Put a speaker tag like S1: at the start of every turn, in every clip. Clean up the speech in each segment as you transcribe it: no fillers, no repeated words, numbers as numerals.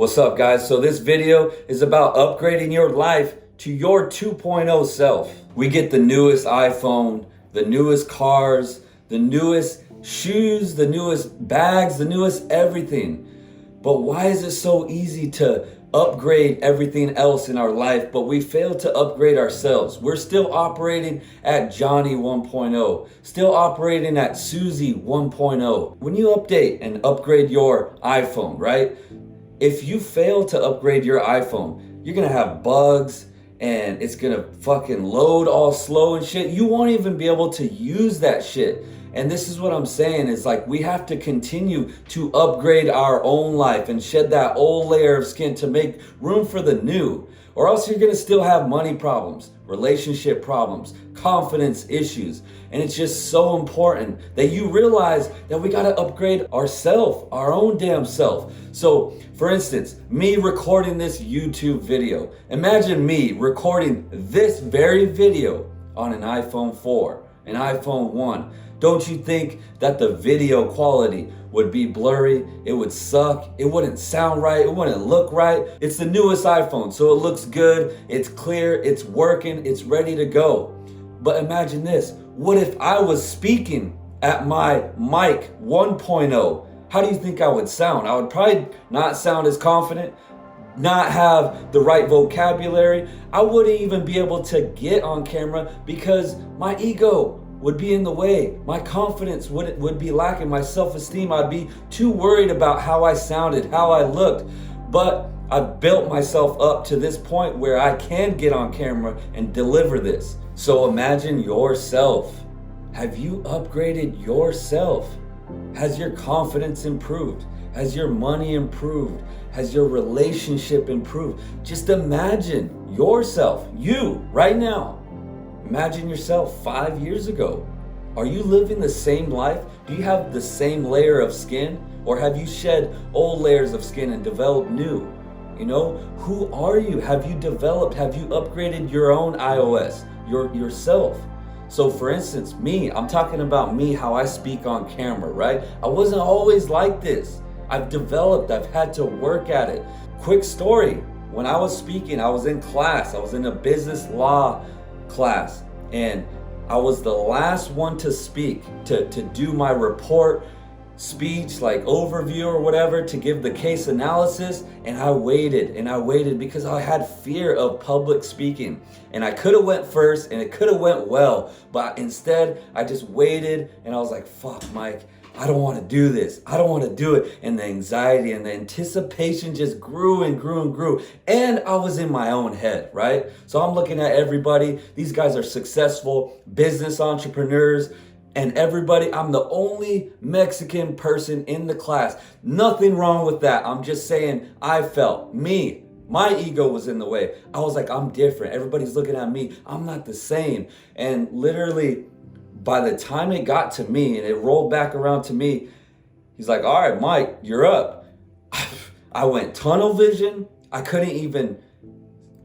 S1: What's up, guys? So this video is about upgrading your life to your 2.0 self. We get the newest iPhone, the newest cars, the newest shoes, the newest bags, the newest everything. But why is it so easy to upgrade everything else in our life, but we fail to upgrade ourselves? We're still operating at Johnny 1.0, still operating at Susie 1.0. When you update and upgrade your iPhone, right? If you fail to upgrade your iPhone, you're gonna have bugs and it's gonna fucking load all slow and shit. You won't even be able to use that shit. And this is what I'm saying is like, we have to continue to upgrade our own life and shed that old layer of skin to make room for the new, or else you're gonna still have money problems, relationship problems, confidence issues. And it's just so important that you realize that we gotta upgrade ourselves, our own damn self. So for instance, me recording this YouTube video, imagine me recording this very video on an iPhone 4, an iPhone 1. Don't you think that the video quality would be blurry? It would suck. It wouldn't sound right. It wouldn't look right. It's the newest iPhone, so it looks good. It's clear. It's working. It's ready to go. But imagine this. What if I was speaking at my mic 1.0? How do you think I would sound? I would probably not sound as confident, not have the right vocabulary. I wouldn't even be able to get on camera because my ego would be in the way. My confidence would be lacking. My self-esteem, I'd be too worried about how I sounded, how I looked. But I've built myself up to this point where I can get on camera and deliver this. So imagine yourself. Have you upgraded yourself? Has your confidence improved? Has your money improved? Has your relationship improved? Just imagine yourself, you, right now. Imagine yourself 5 years ago. Are you living the same life? Do you have the same layer of skin? Or have you shed old layers of skin and developed new? You know, who are you? Have you developed, have you upgraded your own iOS, yourself? So for instance, me, I'm talking about me, how I speak on camera, right? I wasn't always like this. I've developed, I've had to work at it. Quick story, when I was speaking, I was in class, I was in a business law class, and I was the last one to speak, to do my report speech, like overview or whatever, to give the case analysis. And I waited because I had fear of public speaking, and I could have went first and it could have went well, but instead I just waited and I was like, fuck, Mike, I don't want to do this. I don't want to do it. And the anxiety and the anticipation just grew and grew and grew. And I was in my own head, right? So I'm looking at everybody. These guys are successful business entrepreneurs. And everybody, I'm the only Mexican person in the class. Nothing wrong with that. I'm just saying I felt my ego was in the way. I was like, I'm different. Everybody's looking at me. I'm not the same. And literally, by the time it got to me and it rolled back around to me, he's like, all right, Mike, you're up. I went tunnel vision. I couldn't even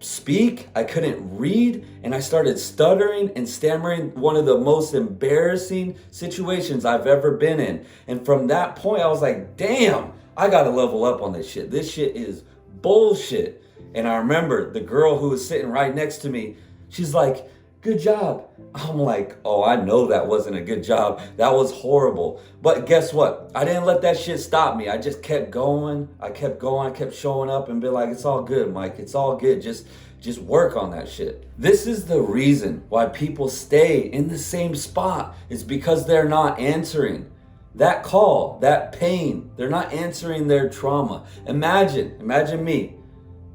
S1: speak. I couldn't read. And I started stuttering and stammering, one of the most embarrassing situations I've ever been in. And from that point, I was like, damn, I got to level up on this shit. This shit is bullshit. And I remember the girl who was sitting right next to me, she's like, good job. I'm like, oh, I know that wasn't a good job. That was horrible. But guess what? I didn't let that shit stop me. I just kept going. I kept showing up and be like, it's all good, Mike. It's all good. Just work on that shit. This is the reason why people stay in the same spot, is because they're not answering that call, that pain. They're not answering their trauma. Imagine me,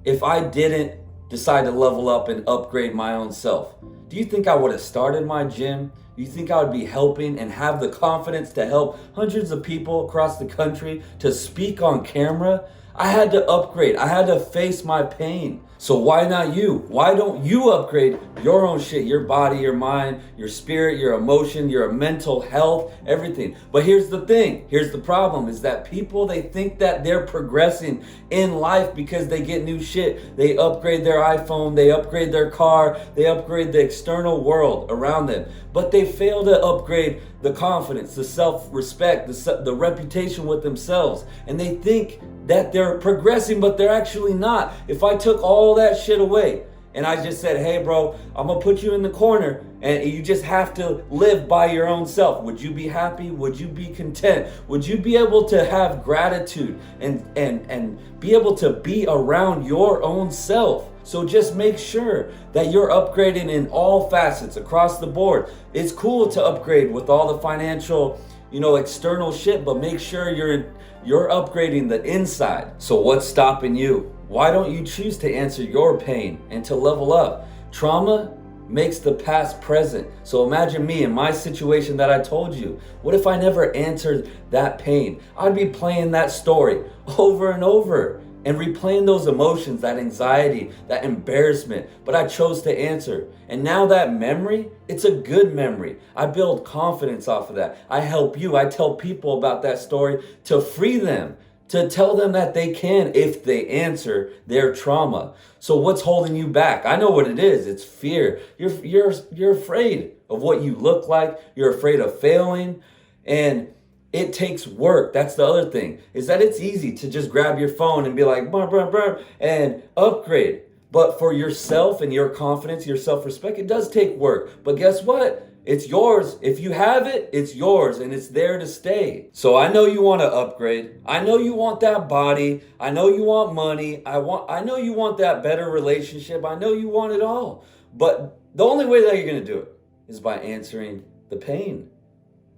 S1: if I didn't decide to level up and upgrade my own self. Do you think I would have started my gym? Do you think I would be helping and have the confidence to help hundreds of people across the country to speak on camera? I had to upgrade. I had to face my pain. So why not you? Why don't you upgrade your own shit, your body, your mind, your spirit, your emotion, your mental health, everything? But here's the thing. Here's the problem, is that people, they think that they're progressing in life because they get new shit. They upgrade their iPhone, they upgrade their car, they upgrade the external world around them. But they fail to upgrade the confidence, the self-respect, the reputation with themselves. And they think that they're progressing, but they're actually not. If I took all that shit away and I just said, hey bro, I'm gonna put you in the corner and you just have to live by your own self, would you be happy? Would you be content? Would you be able to have gratitude and be able to be around your own self? So just make sure that you're upgrading in all facets across the board. It's cool to upgrade with all the financial, external shit, but make sure you're upgrading the inside. So what's stopping you? Why don't you choose to answer your pain and to level up? Trauma makes the past present. So imagine me in my situation that I told you. What if I never answered that pain? I'd be playing that story over and over and replaying those emotions, that anxiety, that embarrassment. But I chose to answer. And now that memory, it's a good memory. I build confidence off of that. I help you. I tell people about that story to free them, to tell them that they can if they answer their trauma. So what's holding you back? I know what it is. It's fear. You're afraid of what you look like. You're afraid of failing. And it takes work. That's the other thing, is that it's easy to just grab your phone and be like, burr, burr, burr, and upgrade. But for yourself and your confidence, your self-respect, it does take work. But guess what? It's yours. If you have it, it's yours and it's there to stay. So I know you want to upgrade. I know you want that body. I know you want money. I know you want that better relationship. I know you want it all. But the only way that you're going to do it is by answering the pain.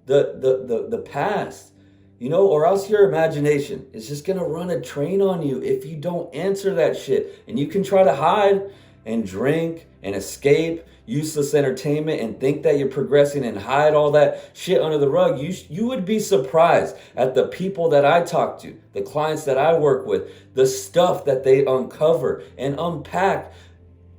S1: The past, or else your imagination is just gonna run a train on you if you don't answer that shit. And you can try to hide and drink and escape useless entertainment and think that you're progressing and hide all that shit under the rug. You would be surprised at the people that I talk to, the clients that I work with, the stuff that they uncover and unpack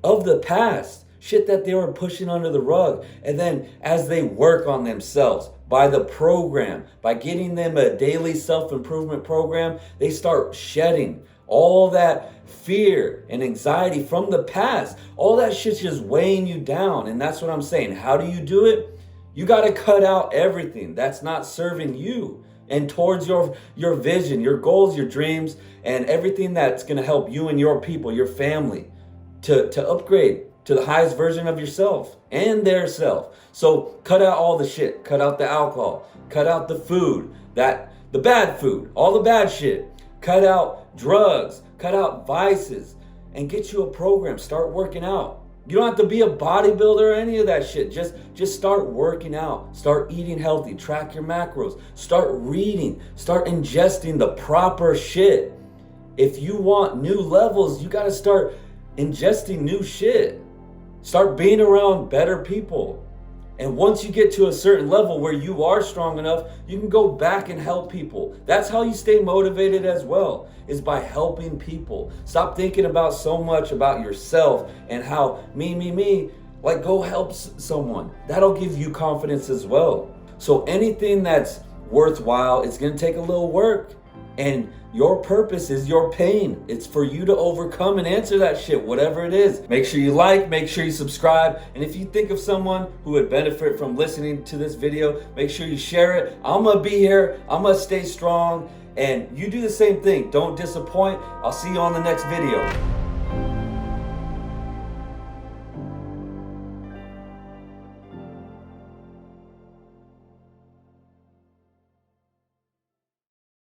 S1: of the past. Shit that they were pushing under the rug. And then as they work on themselves, by the program, by getting them a daily self-improvement program, they start shedding all that fear and anxiety from the past. All that shit's just weighing you down. And that's what I'm saying. How do you do it? You got to cut out everything that's not serving you and towards your vision, your goals, your dreams, and everything that's going to help you and your people, your family, to upgrade to the highest version of yourself and their self. So cut out all the shit. Cut out the alcohol. Cut out the food, the bad food, all the bad shit. Cut out drugs. Cut out vices, and get you a program. Start working out. You don't have to be a bodybuilder or any of that shit. Just start working out. Start eating healthy. Track your macros. Start reading. Start ingesting the proper shit. If you want new levels, you got to start ingesting new shit. Start being around better people. And once you get to a certain level where you are strong enough, you can go back and help people. That's how you stay motivated as well, is by helping people. Stop thinking about so much about yourself and how me. Like, go help someone. That'll give you confidence as well. So anything that's worthwhile, it's going to take a little work. And your purpose is your pain. It's for you to overcome and answer that shit, whatever it is. Make sure you like, make sure you subscribe. And if you think of someone who would benefit from listening to this video, make sure you share it. I'm gonna be here. I'm gonna stay strong. And you do the same thing. Don't disappoint. I'll see you on the next video.